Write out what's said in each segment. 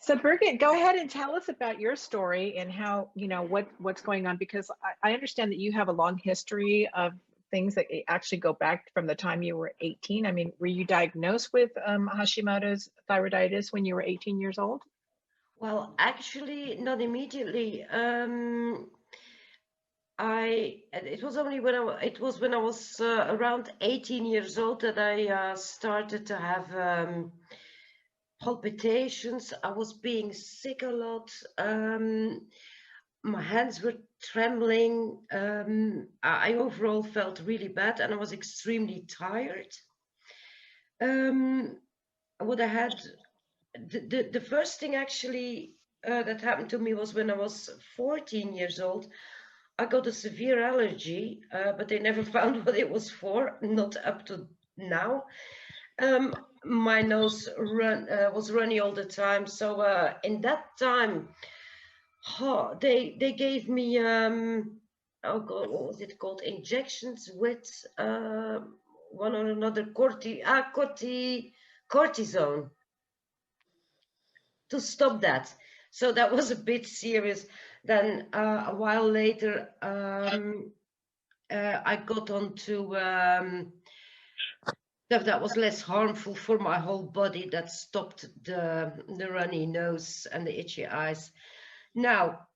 So Birgit, go ahead and tell us about your story and how, what's going on, because I understand that you have a long history of things that actually go back from the time you were 18. I mean, were you diagnosed with Hashimoto's thyroiditis when you were 18 years old? Well, actually, not immediately. It was only when I was around 18 years old that I started to have palpitations. I was being sick a lot. My hands were trembling. I overall felt really bad, and I was extremely tired. What I had, the first thing actually that happened to me was when I was 14 years old. I got a severe allergy, but they never found what it was for, not up to now. My nose was runny all the time. So in that time, they gave me, oh God, what was it called? Injections with one or another cortisone to stop that. So that was a bit serious. Then a while later, I got onto stuff that was less harmful for my whole body, that stopped the runny nose and the itchy eyes. Now,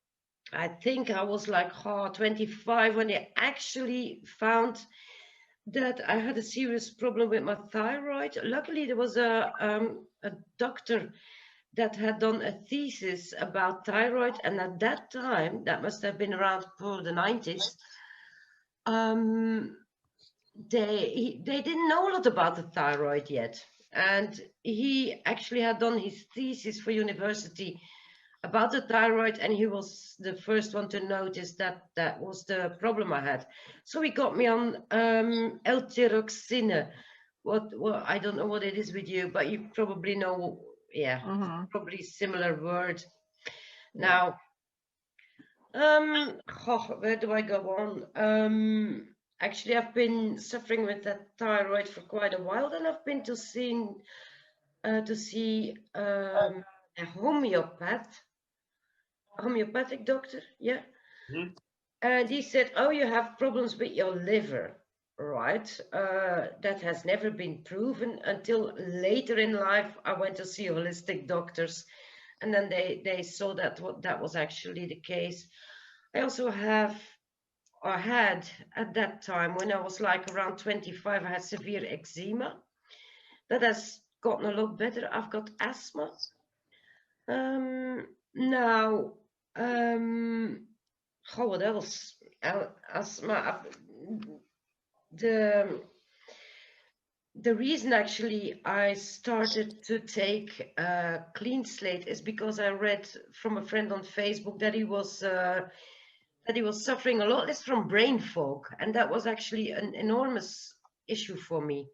I think I was like 25 when they actually found that I had a serious problem with my thyroid. Luckily, there was a doctor that had done a thesis about thyroid, and at that time, that must have been around for the 90s, they didn't know a lot about the thyroid yet, and he actually had done his thesis for university about the thyroid, and he was the first one to notice that that was the problem I had. So he got me on L-tyroxine. What I don't know what it is with you, but you probably know. Yeah, probably similar word. Now, where do I go on? Actually, I've been suffering with that thyroid for quite a while. Then I've been to see a homeopathic doctor. Yeah, and he said, "Oh, you have problems with your liver." Right, that has never been proven until later in life. I went to see holistic doctors, and then they saw that that was actually the case. I also had at that time, when I was like around 25, I had severe eczema. That has gotten a lot better. I've got asthma. Now, what else? Asthma. The reason actually I started to take a clean slate is because I read from a friend on Facebook that he was suffering a lot less from brain fog, and that was actually an enormous issue for me.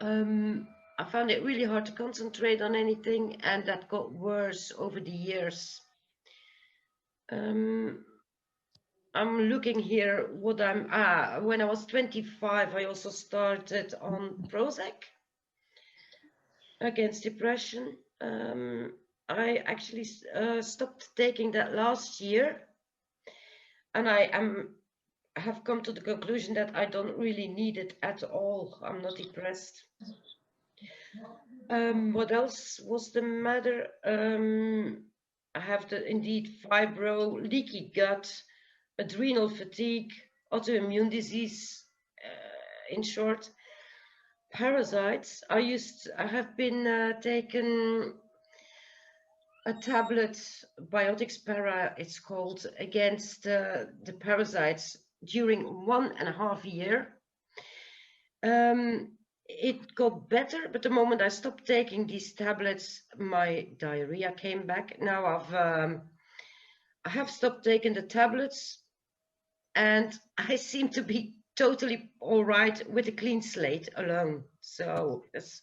I found it really hard to concentrate on anything, and that got worse over the years. I'm looking here what when I was 25, I also started on Prozac against depression. I actually stopped taking that last year, and I have come to the conclusion that I don't really need it at all. I'm not depressed. What else was the matter? I have indeed fibro, leaky gut, adrenal fatigue, autoimmune disease, in short, parasites. I have been taken a tablet, Biotics Para, it's called, against the parasites during 1.5 years. It got better, but the moment I stopped taking these tablets, my diarrhea came back. Now I have stopped taking the tablets, and I seem to be totally all right with a clean slate alone. So it's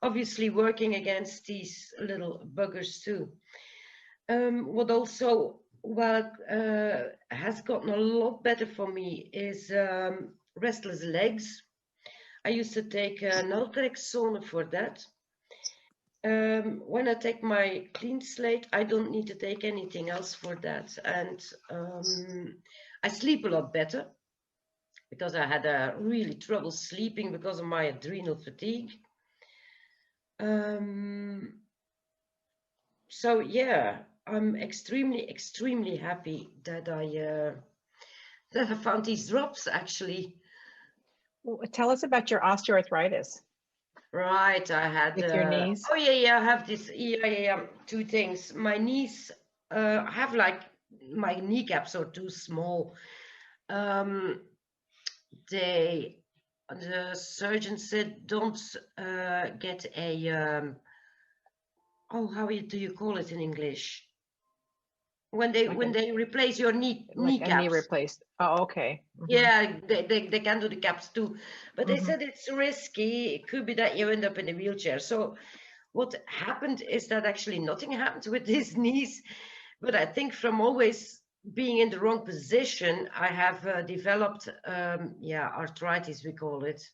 obviously working against these little buggers too. What also has gotten a lot better for me is restless legs. I used to take naltrexone for that. When I take my clean slate, I don't need to take anything else for that. And I sleep a lot better because I had really trouble sleeping because of my adrenal fatigue. So yeah, I'm extremely happy that I found these drops actually. Well, tell us about your osteoarthritis Right, I had with your knees. oh yeah, I have this two things. My knees have like my kneecaps are too small. The surgeon said don't get a oh, do you call it in English? When they replace your like a knee kneecaps. replaced. Oh, okay. Yeah, they can do the caps too, but they said it's risky. It could be that you end up in a wheelchair. So what happened is that actually nothing happened with these knees, but I think from always being in the wrong position, I have developed arthritis, we call it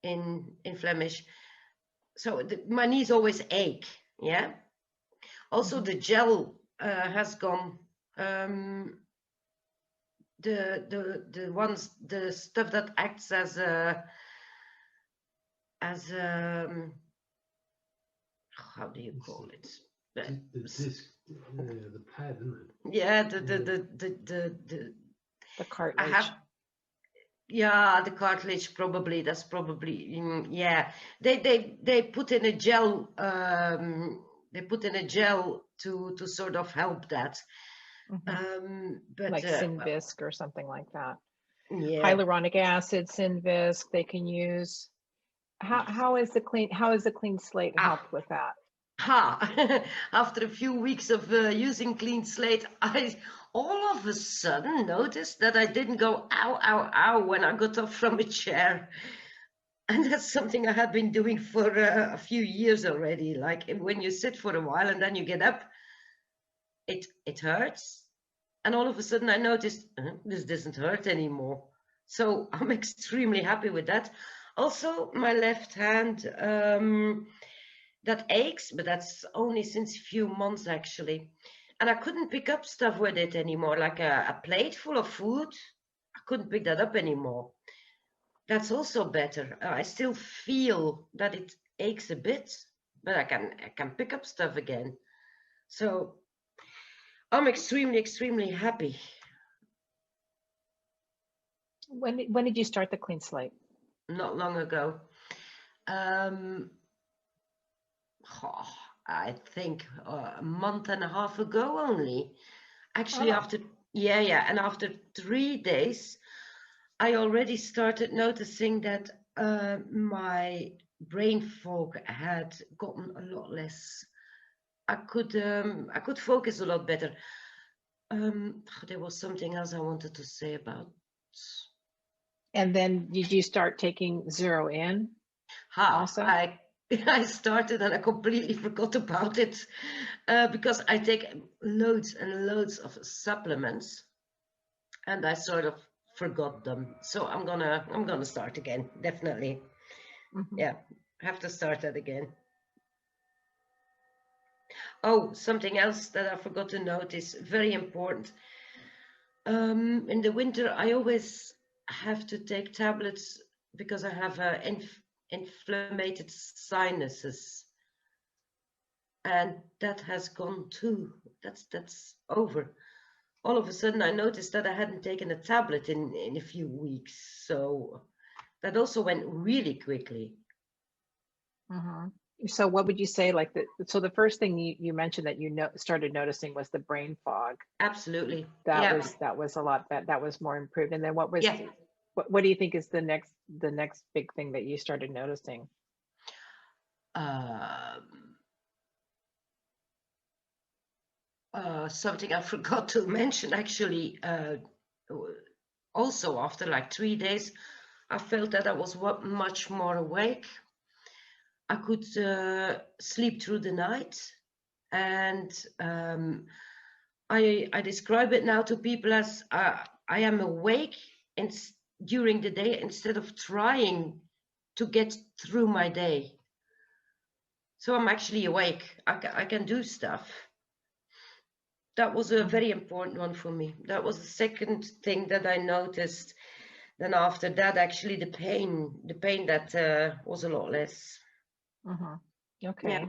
in Flemish. So my knees always ache. Yeah. Also, the gel has gone. The stuff that acts as how do you call it? The disc, the pad, isn't it? Yeah, The cartilage. I have. Yeah, the cartilage probably. That's probably yeah. They put in a gel. They put in a gel to sort of help that. But like Synvisc or something like that. Yeah. Hyaluronic acid, Synvisc, they can use. How is the clean slate helped with that? After a few weeks of using clean slate, I all of a sudden noticed that I didn't go ow, ow, ow when I got up from a chair. And that's something I had been doing for a few years already. Like when you sit for a while and then you get up, it hurts. And all of a sudden I noticed this doesn't hurt anymore. So I'm extremely happy with that. Also, my left hand, that aches, but that's only since a few months actually. And I couldn't pick up stuff with it anymore, like a plate full of food. I couldn't pick that up anymore. That's also better. I still feel that it aches a bit, but I can pick up stuff again. So I'm extremely happy. When did you start the clean slate? Not long ago. I think a month and a half ago only. Actually, after 3 days, I already started noticing that my brain fog had gotten a lot less. I could focus a lot better. There was something else I wanted to say about. And then did you start taking Zero In? Also? I started and I completely forgot about it because I take loads and loads of supplements, and I sort of forgot them. So I'm gonna start again, definitely. Yeah, have to start that again. Oh, something else that I forgot to notice, very important. In the winter, I always have to take tablets because I have inflamed sinuses, and that has gone too. That's over. All of a sudden, I noticed that I hadn't taken a tablet in a few weeks, so that also went really quickly. So what would you say, like so the first thing you mentioned that you started noticing was the brain fog? Absolutely. That was a lot, that was more improved. And then what was what do you think is the next big thing that you started noticing? Something I forgot to mention actually, also after like 3 days, I felt that I was much more awake. I could sleep through the night, and I describe it now to people as I am awake during the day instead of trying to get through my day. So I'm actually awake. I can do stuff. That was a very important one for me. That was the second thing that I noticed. Then after that, actually the pain that was a lot less. Okay. Yeah.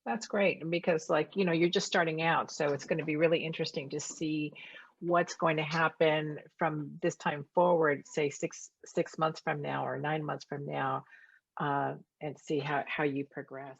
That's great because, like, you know, you're just starting out, so it's going to be really interesting to see what's going to happen from this time forward, say six months from now or 9 months from now, and see how you progress.